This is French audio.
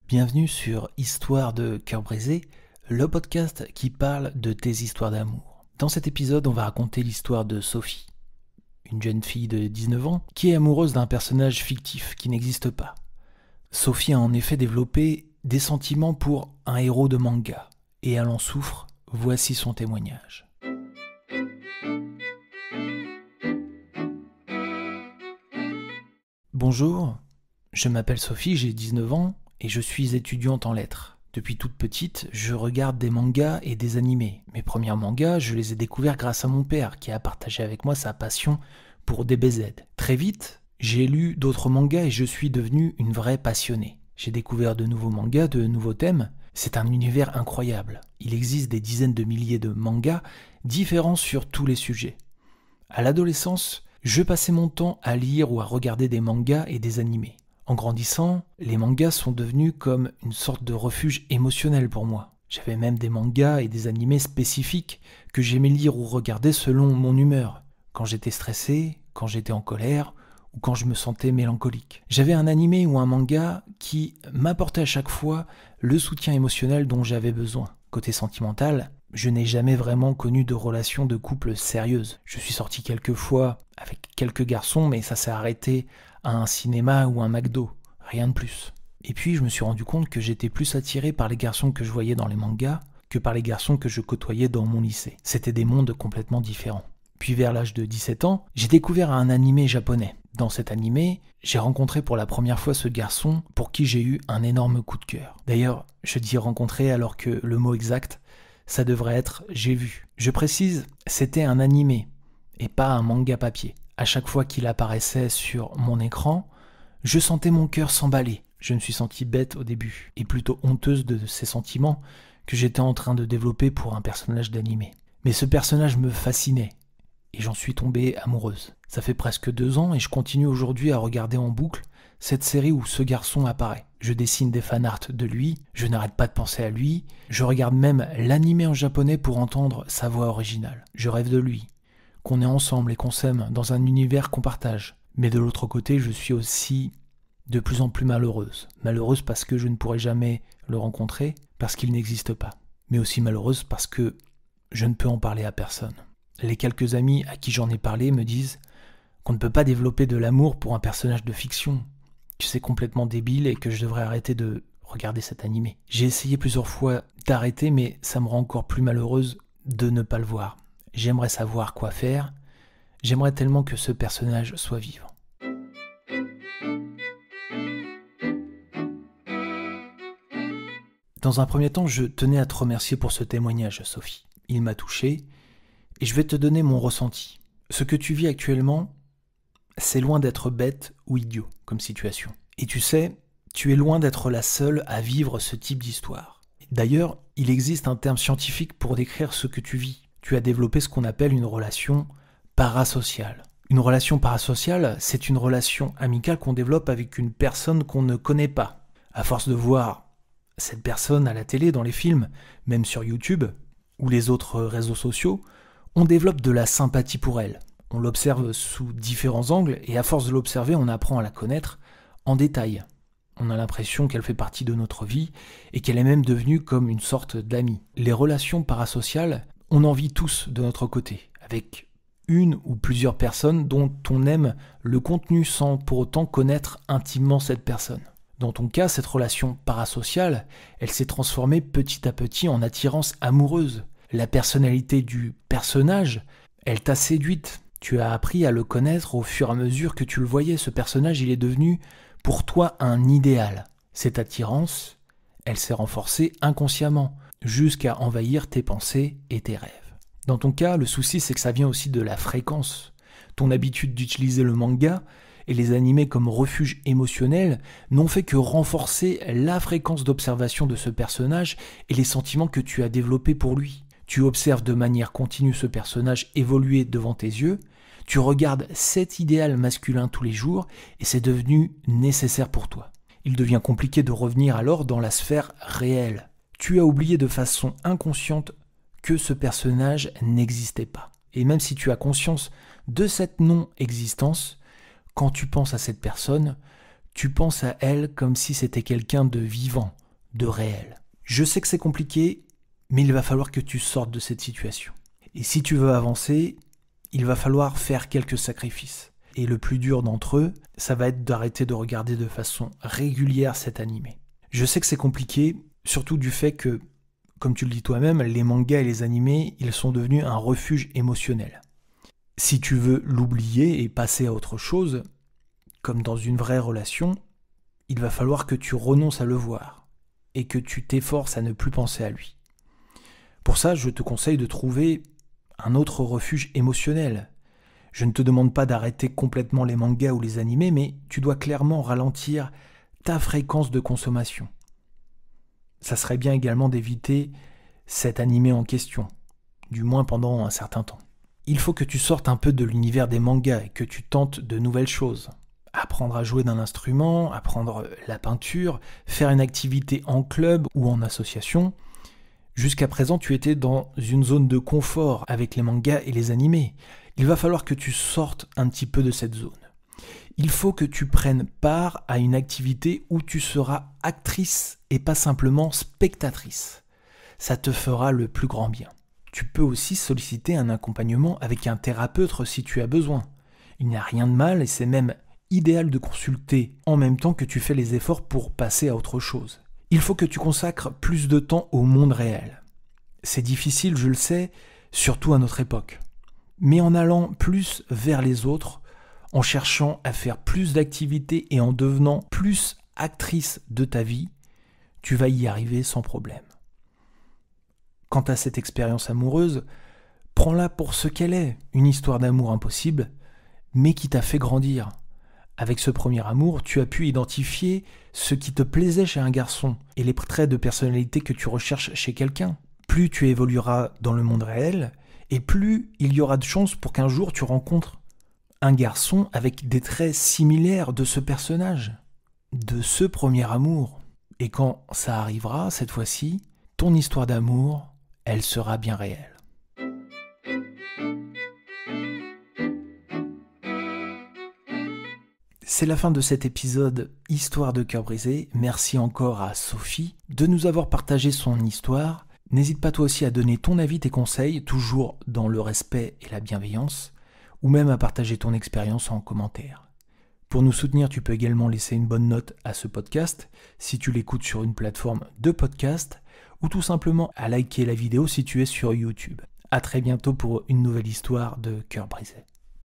Bienvenue sur Histoire de cœur brisé, le podcast qui parle de tes histoires d'amour. Dans cet épisode, on va raconter l'histoire de Sophie, une jeune fille de 19 ans qui est amoureuse d'un personnage fictif qui n'existe pas. Sophie a en effet développé des sentiments pour un héros de manga, et elle en souffre, voici son témoignage. Bonjour, je m'appelle Sophie, j'ai 19 ans et je suis étudiante en lettres. Depuis toute petite, je regarde des mangas et des animés. Mes premiers mangas, je les ai découverts grâce à mon père qui a partagé avec moi sa passion pour DBZ. Très vite, j'ai lu d'autres mangas et je suis devenue une vraie passionnée. J'ai découvert de nouveaux mangas, de nouveaux thèmes. C'est un univers incroyable. Il existe des dizaines de milliers de mangas différents sur tous les sujets. À l'adolescence, je passais mon temps à lire ou à regarder des mangas et des animés. En grandissant, les mangas sont devenus comme une sorte de refuge émotionnel pour moi. J'avais même des mangas et des animés spécifiques que j'aimais lire ou regarder selon mon humeur, quand j'étais stressé, quand j'étais en colère ou quand je me sentais mélancolique. J'avais un animé ou un manga qui m'apportait à chaque fois le soutien émotionnel dont j'avais besoin. Côté sentimental, je n'ai jamais vraiment connu de relation de couple sérieuse. Je suis sorti quelques fois avec quelques garçons, mais ça s'est arrêté à un cinéma ou un McDo, rien de plus. Et puis je me suis rendu compte que j'étais plus attiré par les garçons que je voyais dans les mangas que par les garçons que je côtoyais dans mon lycée. C'était des mondes complètement différents. Puis vers l'âge de 17 ans, j'ai découvert un animé japonais. Dans cet animé, j'ai rencontré pour la première fois ce garçon pour qui j'ai eu un énorme coup de cœur. D'ailleurs, je dis rencontrer alors que le mot exact, ça devrait être j'ai vu. Je précise, c'était un animé et pas un manga papier. À chaque fois qu'il apparaissait sur mon écran, je sentais mon cœur s'emballer. Je me suis sentie bête au début, et plutôt honteuse de ces sentiments que j'étais en train de développer pour un personnage d'animé. Mais ce personnage me fascinait, et j'en suis tombée amoureuse. Ça fait presque 2 ans, et je continue aujourd'hui à regarder en boucle cette série où ce garçon apparaît. Je dessine des fanarts de lui, je n'arrête pas de penser à lui, je regarde même l'animé en japonais pour entendre sa voix originale. Je rêve de lui, qu'on est ensemble et qu'on s'aime dans un univers qu'on partage. Mais de l'autre côté, je suis aussi de plus en plus malheureuse. Malheureuse parce que je ne pourrai jamais le rencontrer, parce qu'il n'existe pas. Mais aussi malheureuse parce que je ne peux en parler à personne. Les quelques amis à qui j'en ai parlé me disent qu'on ne peut pas développer de l'amour pour un personnage de fiction, que c'est complètement débile et que je devrais arrêter de regarder cet animé. J'ai essayé plusieurs fois d'arrêter, mais ça me rend encore plus malheureuse de ne pas le voir. J'aimerais savoir quoi faire, j'aimerais tellement que ce personnage soit vivant. Dans un premier temps, je tenais à te remercier pour ce témoignage, Sophie. Il m'a touché, et je vais te donner mon ressenti. Ce que tu vis actuellement, c'est loin d'être bête ou idiot comme situation. Et tu sais, tu es loin d'être la seule à vivre ce type d'histoire. D'ailleurs, il existe un terme scientifique pour décrire ce que tu vis. Tu as développé ce qu'on appelle une relation parasociale. Une relation parasociale, c'est une relation amicale qu'on développe avec une personne qu'on ne connaît pas. À force de voir cette personne à la télé, dans les films, même sur YouTube, ou les autres réseaux sociaux, on développe de la sympathie pour elle. On l'observe sous différents angles, et à force de l'observer, on apprend à la connaître en détail. On a l'impression qu'elle fait partie de notre vie, et qu'elle est même devenue comme une sorte d'amie. Les relations parasociales, on en vit tous de notre côté, avec une ou plusieurs personnes dont on aime le contenu sans pour autant connaître intimement cette personne. Dans ton cas, cette relation parasociale, elle s'est transformée petit à petit en attirance amoureuse. La personnalité du personnage, elle t'a séduite. Tu as appris à le connaître au fur et à mesure que tu le voyais. Ce personnage, il est devenu pour toi un idéal. Cette attirance, elle s'est renforcée inconsciemment, jusqu'à envahir tes pensées et tes rêves. Dans ton cas, le souci, c'est que ça vient aussi de la fréquence. Ton habitude d'utiliser le manga et les animés comme refuge émotionnel n'ont fait que renforcer la fréquence d'observation de ce personnage et les sentiments que tu as développés pour lui. Tu observes de manière continue ce personnage évoluer devant tes yeux, tu regardes cet idéal masculin tous les jours et c'est devenu nécessaire pour toi. Il devient compliqué de revenir alors dans la sphère réelle. Tu as oublié de façon inconsciente que ce personnage n'existait pas. Et même si tu as conscience de cette non-existence, quand tu penses à cette personne, tu penses à elle comme si c'était quelqu'un de vivant, de réel. Je sais que c'est compliqué, mais il va falloir que tu sortes de cette situation. Et si tu veux avancer, il va falloir faire quelques sacrifices. Et le plus dur d'entre eux, ça va être d'arrêter de regarder de façon régulière cet animé. Je sais que c'est compliqué, surtout du fait que, comme tu le dis toi-même, les mangas et les animés, ils sont devenus un refuge émotionnel. Si tu veux l'oublier et passer à autre chose, comme dans une vraie relation, il va falloir que tu renonces à le voir et que tu t'efforces à ne plus penser à lui. Pour ça, je te conseille de trouver un autre refuge émotionnel. Je ne te demande pas d'arrêter complètement les mangas ou les animés, mais tu dois clairement ralentir ta fréquence de consommation. Ça serait bien également d'éviter cet animé en question, du moins pendant un certain temps. Il faut que tu sortes un peu de l'univers des mangas et que tu tentes de nouvelles choses. Apprendre à jouer d'un instrument, apprendre la peinture, faire une activité en club ou en association. Jusqu'à présent, tu étais dans une zone de confort avec les mangas et les animés. Il va falloir que tu sortes un petit peu de cette zone. Il faut que tu prennes part à une activité où tu seras actrice et pas simplement spectatrice. Ça te fera le plus grand bien. Tu peux aussi solliciter un accompagnement avec un thérapeute si tu as besoin. Il n'y a rien de mal et c'est même idéal de consulter en même temps que tu fais les efforts pour passer à autre chose. Il faut que tu consacres plus de temps au monde réel. C'est difficile, je le sais, surtout à notre époque. Mais en allant plus vers les autres, en cherchant à faire plus d'activités et en devenant plus actrice de ta vie, tu vas y arriver sans problème. Quant à cette expérience amoureuse, prends-la pour ce qu'elle est, une histoire d'amour impossible, mais qui t'a fait grandir. Avec ce premier amour, tu as pu identifier ce qui te plaisait chez un garçon et les traits de personnalité que tu recherches chez quelqu'un. Plus tu évolueras dans le monde réel, et plus il y aura de chances pour qu'un jour tu rencontres un garçon avec des traits similaires de ce personnage, de ce premier amour. Et quand ça arrivera, cette fois-ci, ton histoire d'amour, elle sera bien réelle. C'est la fin de cet épisode Histoire de cœur brisé. Merci encore à Sophie de nous avoir partagé son histoire. N'hésite pas toi aussi à donner ton avis, tes conseils, toujours dans le respect et la bienveillance, ou même à partager ton expérience en commentaire. Pour nous soutenir, tu peux également laisser une bonne note à ce podcast si tu l'écoutes sur une plateforme de podcast, ou tout simplement à liker la vidéo si tu es sur YouTube. À très bientôt pour une nouvelle histoire de cœur brisé.